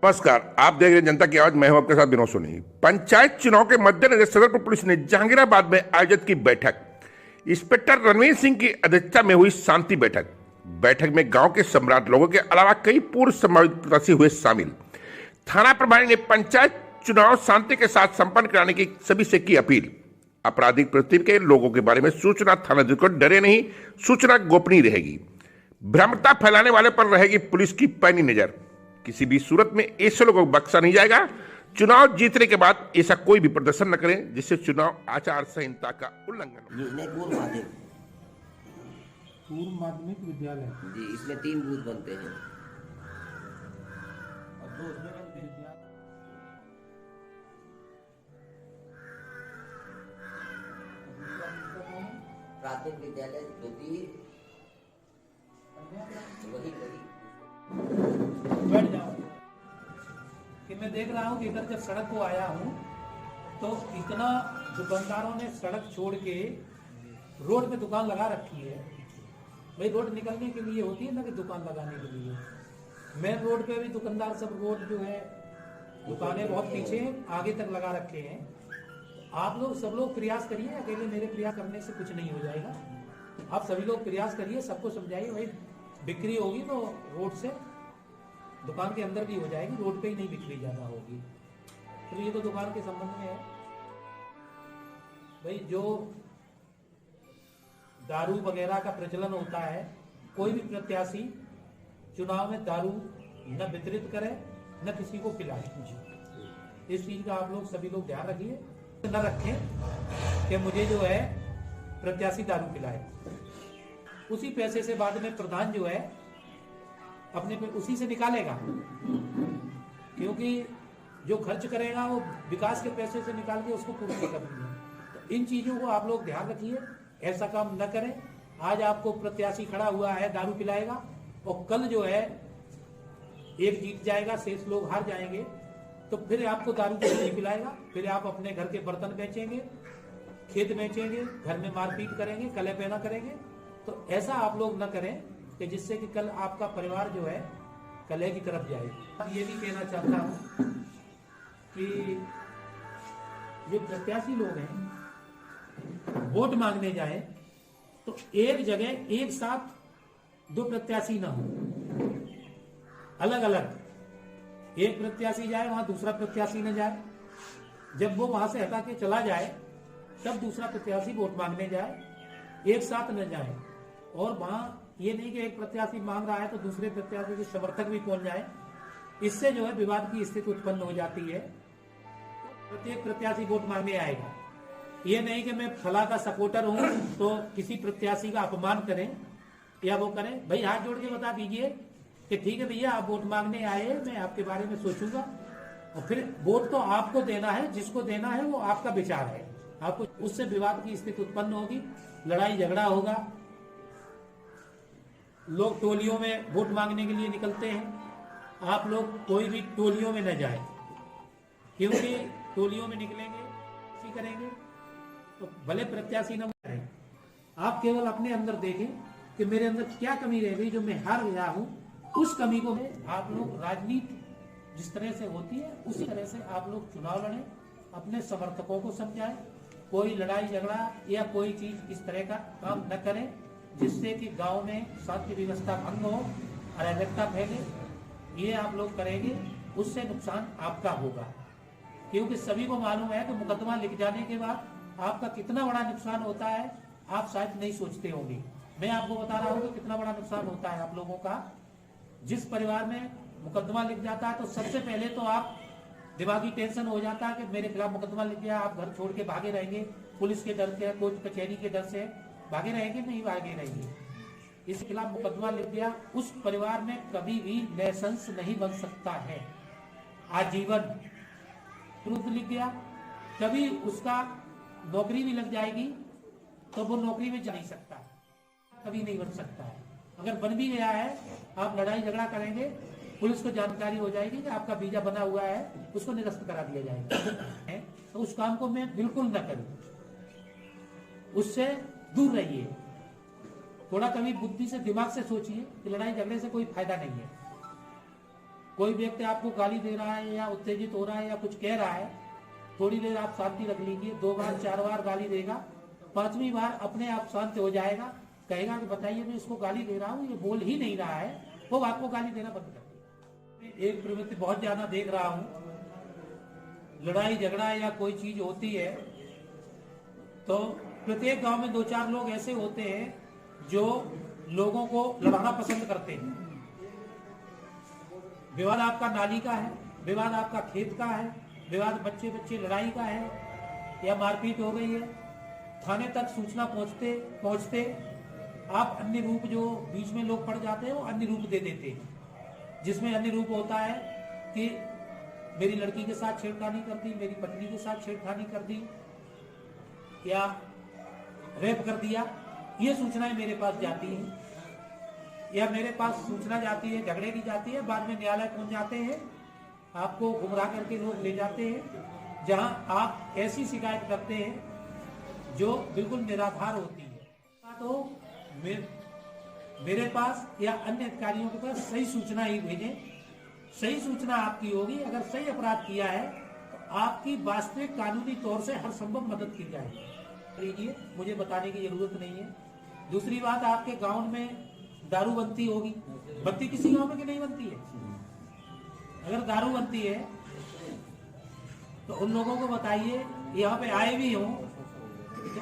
नमस्कार, आप देख रहे हैं जनता की आवाज। मैं हूं आपके साथ विनोद सोनी। पंचायत चुनाव के मद्देनजर सदरपुर पुलिस ने जहांगीराबाद में आयोजित की बैठक। इंस्पेक्टर रणवीर सिंह की अध्यक्षता में हुई शांति बैठक में गांव के सम्राट लोगों के अलावा कई पूर्व संभावित प्रत्याशी हुए शामिल। थाना प्रभारी ने पंचायत चुनाव शांति के साथ संपन्न कराने की सभी से की अपील। आपराधिक प्रवृत्ति के लोगों के बारे में सूचना थाना को डरे नहीं, सूचना गोपनीय रहेगी। भ्रमता फैलाने वाले पर रहेगी पुलिस की पैनी नजर। किसी भी सूरत में ऐसे लोगों को बख्शा नहीं जाएगा। चुनाव जीतने के बाद ऐसा कोई भी प्रदर्शन न करें जिससे चुनाव आचार संहिता का उल्लंघन हो। पूर्व माध्यमिक विद्यालय जी, इसमें 3 बूथ बनते हैं। प्राथमिक विद्यालय ज्योति वही बैठ जाओ कि मैं देख रहा हूँ कि इधर जब सड़क को आया हूँ तो इतना दुकानदारों ने सड़क छोड़ के रोड पे दुकान लगा रखी है। भाई रोड निकलने के लिए होती है ना कि दुकान लगाने के लिए। मेन रोड पे भी दुकानदार सब रोड जो है दुकानें बहुत पीछे आगे तक लगा रखे हैं। आप लोग सब लोग प्रयास करिए, अकेले मेरे प्रयास करने से कुछ नहीं हो जाएगा। आप सभी लोग प्रयास करिए, सबको समझाइए। भाई बिक्री होगी तो रोड से दुकान के अंदर भी हो जाएगी, रोड पे ही नहीं बिक्री ज्यादा होगी। तो ये तो दुकान के संबंध में है। भाई जो दारू वगैरह का प्रचलन होता है, कोई भी प्रत्याशी चुनाव में दारू न वितरित करे न किसी को पिलाए। इस चीज का आप लोग सभी लोग ध्यान रखिए। न रखें कि मुझे जो है प्रत्याशी दारू पिलाए। उसी पैसे से बाद में प्रधान जो है अपने पे उसी से निकालेगा, क्योंकि जो खर्च करेगा वो विकास के पैसे से निकाल के उसको पूर्ति करनी है। तो इन चीजों को आप लोग ध्यान रखिए, ऐसा काम न करें। आज आपको प्रत्याशी खड़ा हुआ है दारू पिलाएगा और कल जो है एक जीत जाएगा, शेष लोग हार जाएंगे, तो फिर आपको दारू नहीं पिलाएगा। फिर आप अपने घर के बर्तन बेचेंगे, खेत बेचेंगे, घर में मारपीट करेंगे, कले पैना करेंगे। तो ऐसा आप लोग न करें कि जिससे कि कल आपका परिवार जो है कलह की तरफ जाए। अब ये भी कहना चाहता हूं कि जो प्रत्याशी लोग हैं वोट मांगने जाए तो एक जगह एक साथ 2 प्रत्याशी ना हो, अलग अलग। एक प्रत्याशी जाए वहां दूसरा प्रत्याशी न जाए। जब वो वहां से हटा के चला जाए तब दूसरा प्रत्याशी वोट मांगने जाए, एक साथ न जाए। और वहां ये नहीं कि एक प्रत्याशी मांग रहा है तो दूसरे प्रत्याशी के समर्थक भी पहुंच जाए। इससे जो है विवाद की स्थिति उत्पन्न हो जाती है। प्रत्येक प्रत्याशी वोट मांगने आएगा। ये नहीं कि मैं फला का सपोर्टर हूं तो किसी प्रत्याशी का अपमान करें या वो करें। भाई हाथ जोड़ के बता दीजिए कि ठीक है भैया आप वोट मांगने आए, मैं आपके बारे में सोचूंगा। और फिर वोट तो आपको देना है, जिसको देना है वो आपका विचार है। आपको उससे विवाद की स्थिति उत्पन्न होगी, लड़ाई झगड़ा होगा। लोग टोलियों में वोट मांगने के लिए निकलते हैं। आप लोग कोई भी टोलियों में न जाए, क्योंकि टोलियों में निकलेंगे ऐसी करेंगे तो भले प्रत्याशी न करें। आप केवल अपने अंदर देखें कि मेरे अंदर क्या कमी रह गई जो मैं हार गया हूं। उस कमी को आप लोग राजनीति जिस तरह से होती है उसी तरह से आप लोग चुनाव लड़ें, अपने समर्थकों को समझाएं। कोई लड़ाई झगड़ा या कोई चीज इस तरह का काम न करें जिससे कि गांव में शांति व्यवस्था भंग हो, अराजकता फैले। ये आप लोग करेंगे, उससे नुकसान आपका होगा। क्योंकि सभी को मालूम है कि मुकदमा लिख जाने के बाद आपका कितना बड़ा नुकसान होता है, आप शायद नहीं सोचते होंगे। मैं आपको बता रहा हूं कि कितना बड़ा नुकसान होता है आप लोगों का। जिस परिवार में मुकदमा लिख जाता है तो सबसे पहले तो आप दिमागी टेंशन हो जाता है कि मेरे खिलाफ मुकदमा लिख गया। आप घर छोड़ के भागे रहेंगे, पुलिस के डर से, कोर्ट कचहरी के डर से भागे रहेंगे, नहीं भागे रहेंगे। इसके खिलाफ मुकदमा लिख गया, उस परिवार में कभी भी लाइसेंस नहीं बन सकता है। आजीवन प्रूफ लिख गया, कभी उसका नौकरी भी लग जाएगी तो वो नौकरी में जा नहीं सकता, कभी नहीं बन सकता है। अगर बन भी गया है, आप लड़ाई झगड़ा करेंगे, पुलिस को जानकारी हो जाएगी कि आपका वीजा बना हुआ है, उसको निरस्त करा दिया जाएगा। तो उस काम को मैं बिल्कुल न करूं, उससे दूर रहिए। थोड़ा कभी बुद्धि से, दिमाग से सोचिए कि लड़ाई झगड़े से कोई फायदा नहीं है। कोई व्यक्ति आपको गाली दे रहा है या उत्तेजित हो रहा है या कुछ कह रहा है, थोड़ी देर आप शांति रख लीजिए। 2 बार 4 बार गाली देगा, 5वीं बार अपने आप शांत हो जाएगा, कहेगा कि बताइए मैं इसको गाली दे रहा हूँ, ये बोल ही नहीं रहा है, वो आपको गाली देना बंद कर देगा। एक प्रवृत्ति बहुत ज्यादा देख रहा हूँ, लड़ाई झगड़ा या कोई चीज होती है तो प्रत्येक गांव में 2-4 लोग ऐसे होते हैं जो लोगों को लड़ाना पसंद करते हैं। विवाद आपका नाली का है, विवाद आपका खेत का है, विवाद बच्चे बच्चे लड़ाई का है या मारपीट हो गई है, थाने तक सूचना पहुंचते पहुंचते आप अन्य रूप जो बीच में लोग पड़ जाते हैं वो अन्य रूप दे देते हैं, जिसमें अन्य रूप होता है कि मेरी लड़की के साथ छेड़खानी कर दी, मेरी पत्नी के साथ छेड़खानी कर दी या रेप कर दिया। ये सूचनाएं मेरे पास जाती हैं या मेरे पास सूचना जाती है, झगड़े की जाती है, बाद में न्यायालय पहुंच जाते हैं, आपको गुमराह करके लोग ले जाते हैं, जहां आप ऐसी शिकायत करते हैं जो बिल्कुल निराधार होती है। तो मेरे पास या अन्य अधिकारियों के पास सही सूचना ही भेजें। सही सूचना आपकी होगी, अगर सही अपराध किया है तो आपकी वास्तविक कानूनी तौर से हर संभव मदद की जाएगी। लीजिए, मुझे बताने की जरूरत नहीं है। दूसरी बात, आपके गांव में दारू बनती होगी, बनती किसी गांव में कि नहीं बनती है? अगर दारू बनती है तो उन लोगों को बताइए, यहाँ पे आए भी हों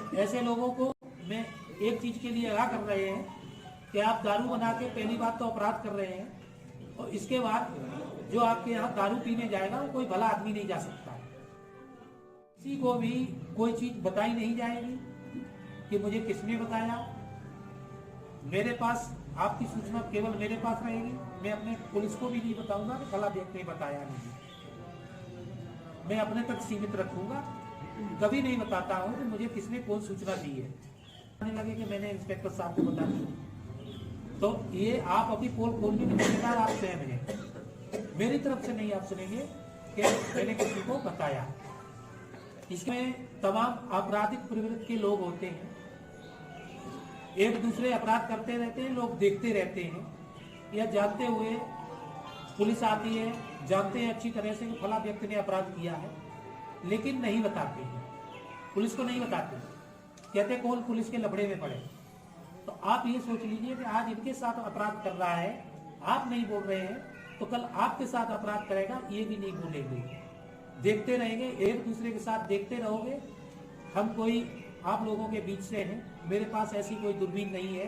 तो ऐसे लोगों को मैं एक चीज के लिए आगाह कर रहे हैं कि आप दारू बना के पहली बात तो अपराध कर रहे हैं, और इसके बाद जो आपके यहाँ दारू पीने जाएगा वो कोई भला आदमी नहीं जा सकता है। किसी को भी कोई चीज बताई नहीं जाएगी कि मुझे किसने बताया। मेरे पास आपकी सूचना केवल मेरे पास रहेगी, मैं अपने पुलिस को भी नहीं बताऊंगा कि फला व्यक्ति ने बताया नहीं, मैं अपने तक सीमित रखूंगा। कभी नहीं बताता हूं कि मुझे किसने कौन सूचना दी है। लगे कि मैंने इंस्पेक्टर साहब को बता दी, तो ये आप अपनी पोल खोलने के जिम्मेदार आप स्वयं हैं। मेरी तरफ से नहीं आप सुनेंगे कि मैंने किसी को बताया। इसमें तमाम आपराधिक प्रवृत्ति के लोग होते हैं, एक दूसरे अपराध करते रहते हैं, लोग देखते रहते हैं, या जानते हुए पुलिस आती है, जानते हैं अच्छी तरह से कि फला व्यक्ति ने अपराध किया है, लेकिन नहीं बताते हैं, पुलिस को नहीं बताते, कहते कौन पुलिस के लफड़े में पड़े। तो आप ये सोच लीजिए कि आज इनके साथ अपराध कर रहा है, आप नहीं बोल रहे हैं, तो कल आपके साथ अपराध करेगा, ये भी नहीं बोलेंगे। देखते रहेंगे, एक दूसरे के साथ देखते रहोगे। हम कोई आप लोगों के बीच से हैं, मेरे पास ऐसी कोई दूरबीन नहीं है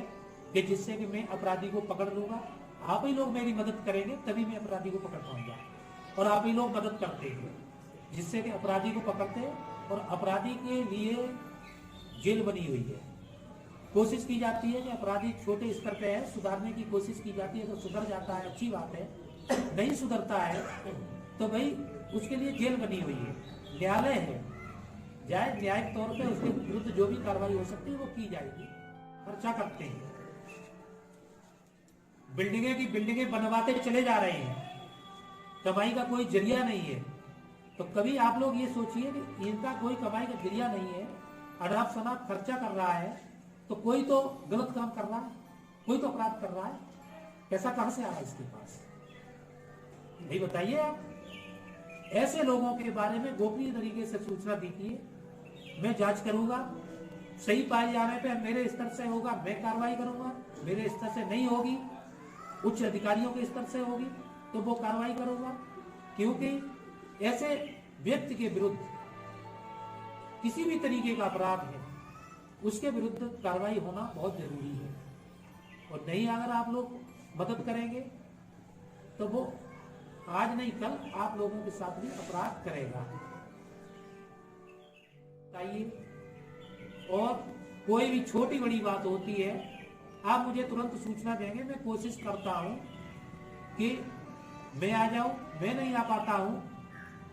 कि जिससे कि मैं अपराधी को पकड़ लूंगा। आप ही लोग मेरी मदद करेंगे तभी मैं अपराधी को पकड़ पाऊंगा, और आप ही लोग मदद करते हैं जिससे कि अपराधी को पकड़ते हैं। और अपराधी के लिए जेल बनी हुई है, कोशिश की जाती है कि अपराधी छोटे स्तर पे है, सुधारने की कोशिश की जाती है, तो सुधर जाता है, अच्छी बात है। नहीं सुधरता है तो भाई उसके लिए जेल बनी हुई है, न्यायालय है, जाए न्यायिक तौर पे उसके विरुद्ध जो भी कार्रवाई हो सकती है वो की जाएगी। खर्चा करते हैं, बिल्डिंगे की बिल्डिंगे बनवाते चले जा रहे हैं, कमाई का कोई जरिया नहीं है। तो कभी आप लोग ये सोचिए कि इनका कोई कमाई का जरिया नहीं है, अनाप शनाप खर्चा कर रहा है, तो कोई तो गलत काम कर रहा है, कोई तो अपराध कर रहा है। पैसा कहां से आ रहा है इसके पास, नहीं बताइए आप। ऐसे लोगों के बारे में गोपनीय तरीके से सूचना दीजिए, मैं जांच करूंगा, सही पाए जाने पे मेरे स्तर से होगा मैं कार्रवाई करूंगा, मेरे स्तर से नहीं होगी, उच्च अधिकारियों के स्तर से होगी तो वो कार्रवाई करूंगा। क्योंकि ऐसे व्यक्ति के विरुद्ध किसी भी तरीके का अपराध है, उसके विरुद्ध कार्रवाई होना बहुत जरूरी है। और नहीं अगर आप लोग मदद करेंगे तो वो आज नहीं कल आप लोगों के साथ भी अपराध करेगा। चाहिए, और कोई भी छोटी बड़ी बात होती है आप मुझे तुरंत सूचना देंगे, मैं कोशिश करता हूं कि मैं आ जाऊं। मैं नहीं आ पाता हूं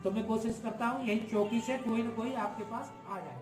तो मैं कोशिश करता हूं यही चौकी से कोई ना कोई आपके पास आ जाए।